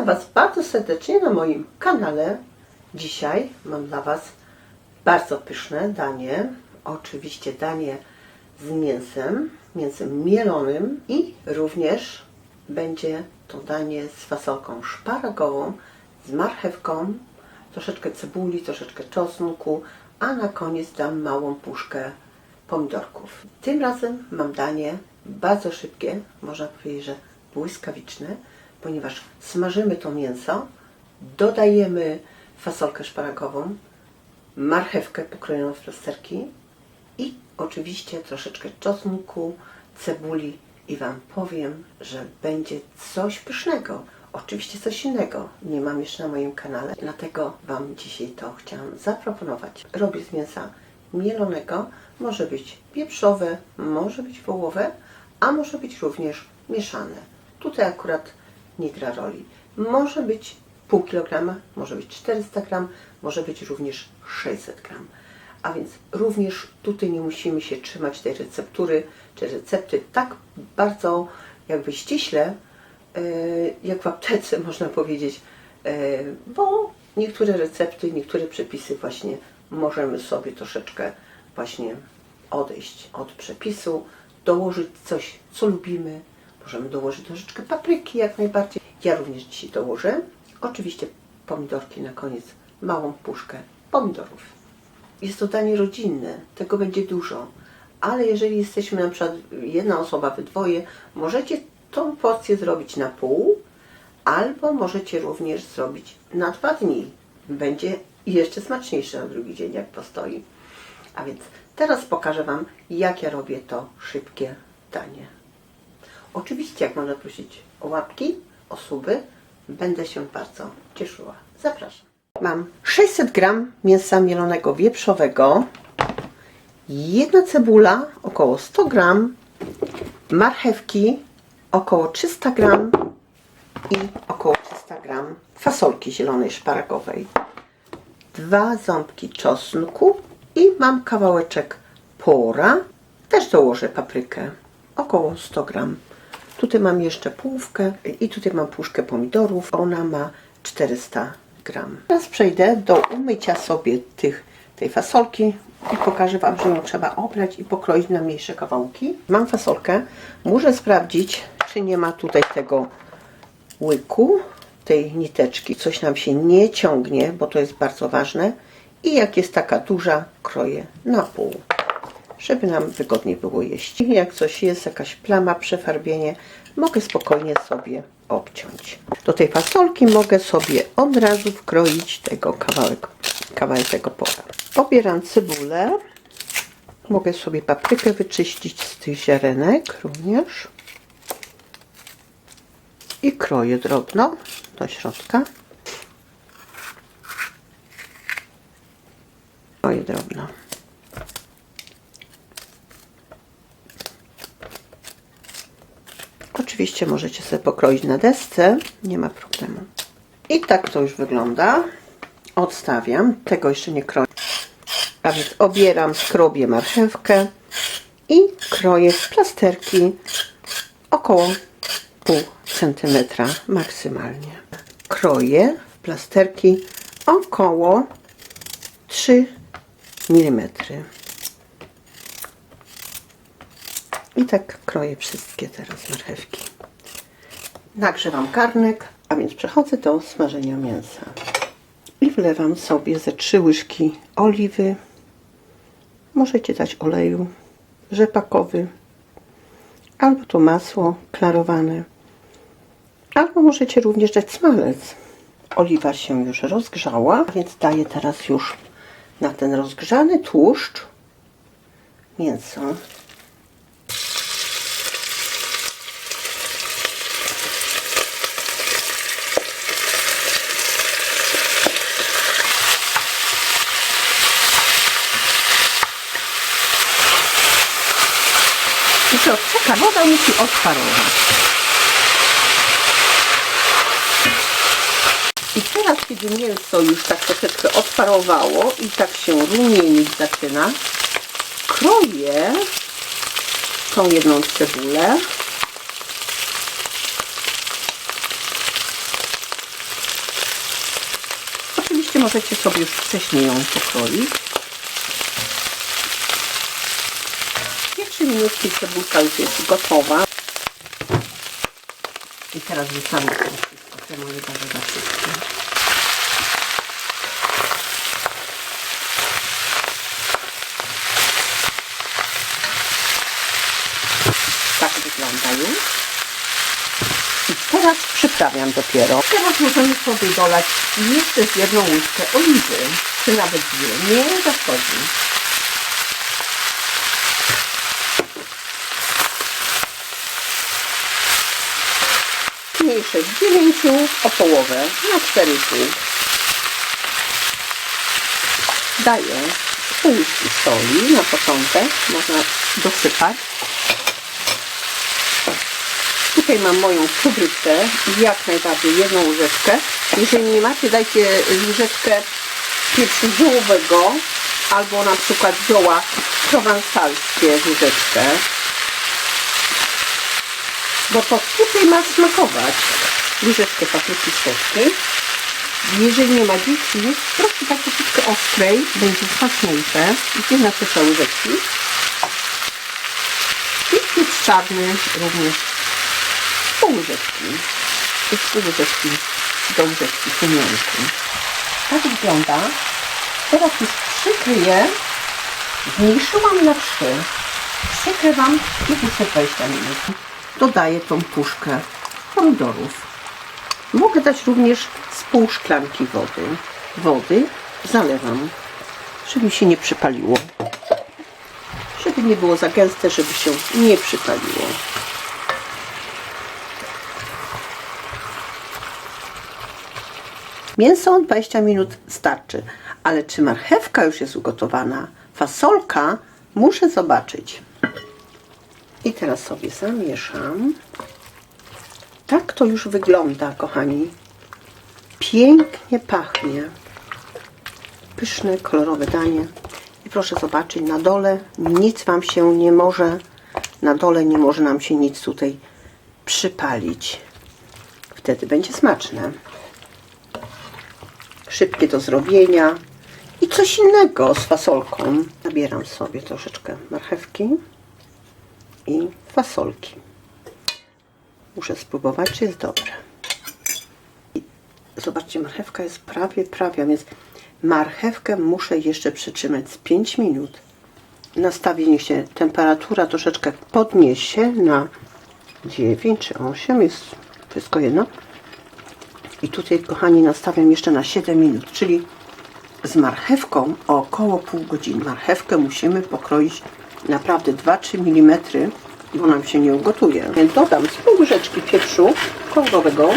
Was bardzo serdecznie na moim kanale. Dzisiaj mam dla Was bardzo pyszne danie. Oczywiście danie z mięsem mielonym i również będzie to danie z fasolką szparagową, z marchewką, troszeczkę cebuli, troszeczkę czosnku, a na koniec dam małą puszkę pomidorków. Tym razem mam danie bardzo szybkie, można powiedzieć, że błyskawiczne, ponieważ smażymy to mięso, dodajemy fasolkę szparagową, marchewkę pokrojoną w plasterki i oczywiście troszeczkę czosnku, cebuli i Wam powiem, że będzie coś pysznego. Oczywiście coś innego nie mam jeszcze na moim kanale, dlatego Wam dzisiaj to chciałam zaproponować. Robię z mięsa mielonego, może być wieprzowe, może być wołowe, a może być również mieszane. Tutaj akurat nie gra roli. Może być pół kilograma, może być 400 gram, może być również 600 gram. A więc również tutaj nie musimy się trzymać tej receptury, czy recepty tak bardzo jakby ściśle, jak w aptece można powiedzieć, bo niektóre recepty, niektóre przepisy właśnie możemy sobie troszeczkę właśnie odejść od przepisu, dołożyć coś, co lubimy. Możemy dołożyć troszeczkę papryki jak najbardziej. Ja również dzisiaj dołożę. Oczywiście pomidorki na koniec, małą puszkę pomidorów. Jest to danie rodzinne, tego będzie dużo, ale jeżeli jesteśmy na przykład jedna osoba, wy dwoje, możecie tą porcję zrobić na pół, albo możecie również zrobić na 2 dni. Będzie jeszcze smaczniejsze na drugi dzień, jak postoi. A więc teraz pokażę Wam, jak ja robię to szybkie danie. Oczywiście, jak można prosić o łapki, o suby, będę się bardzo cieszyła. Zapraszam. Mam 600 gram mięsa mielonego wieprzowego, jedna cebula, około 100 gram, marchewki, około 300 gram i około 300 gram fasolki zielonej szparagowej, 2 ząbki czosnku i mam kawałeczek pora, też dołożę paprykę, około 100 gram. Tutaj mam jeszcze połówkę i tutaj mam puszkę pomidorów, ona ma 400 gram. Teraz przejdę do umycia sobie tej fasolki i pokażę Wam, że ją trzeba obrać i pokroić na mniejsze kawałki. Mam fasolkę, muszę sprawdzić, czy nie ma tutaj tego łyku, tej niteczki. Coś nam się nie ciągnie, bo to jest bardzo ważne. I jak jest taka duża, kroję na pół, żeby nam wygodniej było jeść. I jak coś jest, jakaś plama, przefarbienie, mogę spokojnie sobie obciąć. Do tej fasolki mogę sobie od razu wkroić tego kawałek tego pora. Pobieram cebulę. Mogę sobie paprykę wyczyścić z tych ziarenek również. I kroję drobno do środka. Kroję drobno. Oczywiście możecie sobie pokroić na desce, nie ma problemu. I tak to już wygląda. Odstawiam, tego jeszcze nie kroję. A więc obieram, skrobię marchewkę i kroję w plasterki około pół centymetra maksymalnie. Kroję w plasterki około 3 mm. I tak kroję wszystkie teraz marchewki. Nagrzewam garnek, a więc przechodzę do smażenia mięsa. I wlewam sobie ze 3 łyżki oliwy. Możecie dać oleju rzepakowy, albo to masło klarowane, albo możecie również dać smalec. Oliwa się już rozgrzała, więc daję teraz już na ten rozgrzany tłuszcz mięso. I to czeka, woda musi odparować. I teraz, kiedy mięso już tak troszeczkę odparowało i tak się rumienić zaczyna, kroję tą jedną cebulę możecie sobie już wcześniej ją pokroić. 3 minutki cebulka już jest gotowa. I teraz wrzucamy to wszystko, te moje warzywa wszystkie. Tak wygląda już. I teraz przyprawiam dopiero. Teraz możemy sobie dolać jeszcze z 1 łyżkę oliwy, czy nawet 2, nie zaszkodzi. Mniejsze z 9 o połowę na 4,5. Daję pół łyżki soli na początek, można dosypać. Tutaj mam moją kubryczkę i jak najbardziej 1 łyżeczkę. Jeżeli nie macie, dajcie łyżeczkę pieprzu ziołowego albo na przykład zioła prowansalskie łyżeczkę. Bo to tutaj ma smakować. Łyżeczkę papryki słodkiej. Jeżeli nie ma dzieci, proszę tak troszeczkę ostrej, będzie smaczniejsze. 1/3 łyżeczki. I pieprz czarny również pół łyżeczki. I pół łyżeczki do łyżeczki tymianku. Tak wygląda. Teraz już przykryję. Zmniejszyłam na 3. Przykrywam i puszczę 20 minut. Dodaję tą puszkę pomidorów. Mogę dać również z pół szklanki wody. Wody zalewam, żeby się nie przypaliło. Żeby nie było za gęste, żeby się nie przypaliło. Mięso 20 minut starczy, ale czy marchewka już jest ugotowana? Fasolka muszę zobaczyć. I teraz sobie zamieszam. Tak to już wygląda, kochani. Pięknie pachnie. Pyszne, kolorowe danie. I proszę zobaczyć, na dole nic Wam się nie może, na dole nie może nam się nic tutaj przypalić. Wtedy będzie smaczne. Szybkie do zrobienia. I coś innego z fasolką. Zabieram sobie troszeczkę marchewki i fasolki. Muszę spróbować, czy jest dobre. I zobaczcie, marchewka jest prawie, więc marchewkę muszę jeszcze przytrzymać z 5 minut. Nastawię, niech się temperatura troszeczkę podniesie na 9 czy 8, jest wszystko jedno. I tutaj, kochani, nastawiam jeszcze na 7 minut, czyli z marchewką o około pół godziny. Marchewkę musimy pokroić naprawdę 2-3 mm, bo nam się nie ugotuje. Więc dodam z pół łyżeczki pieprzu kolorowego.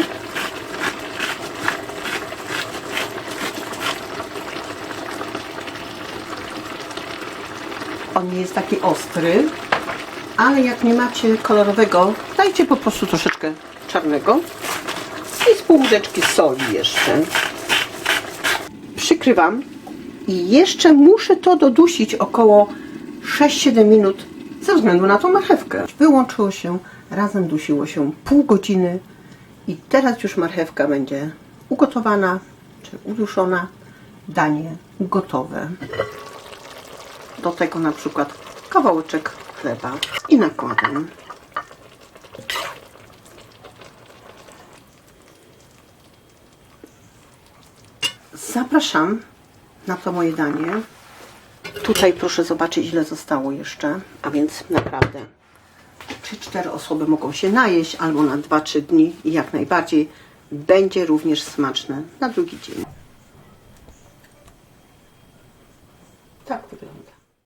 On nie jest taki ostry, ale jak nie macie kolorowego, dajcie po prostu troszeczkę czarnego. I z pół łyżeczki soli jeszcze. Przykrywam i jeszcze muszę to dodusić około 6-7 minut ze względu na tą marchewkę. Wyłączyło się, razem dusiło się pół godziny i teraz już marchewka będzie ugotowana czy uduszona. Danie gotowe. Do tego na przykład kawałeczek chleba i nakładam. Zapraszam na to moje danie. Tutaj proszę zobaczyć, ile zostało jeszcze, a więc naprawdę 3-4 osoby mogą się najeść albo na 2-3 dni i jak najbardziej będzie również smaczne na drugi dzień.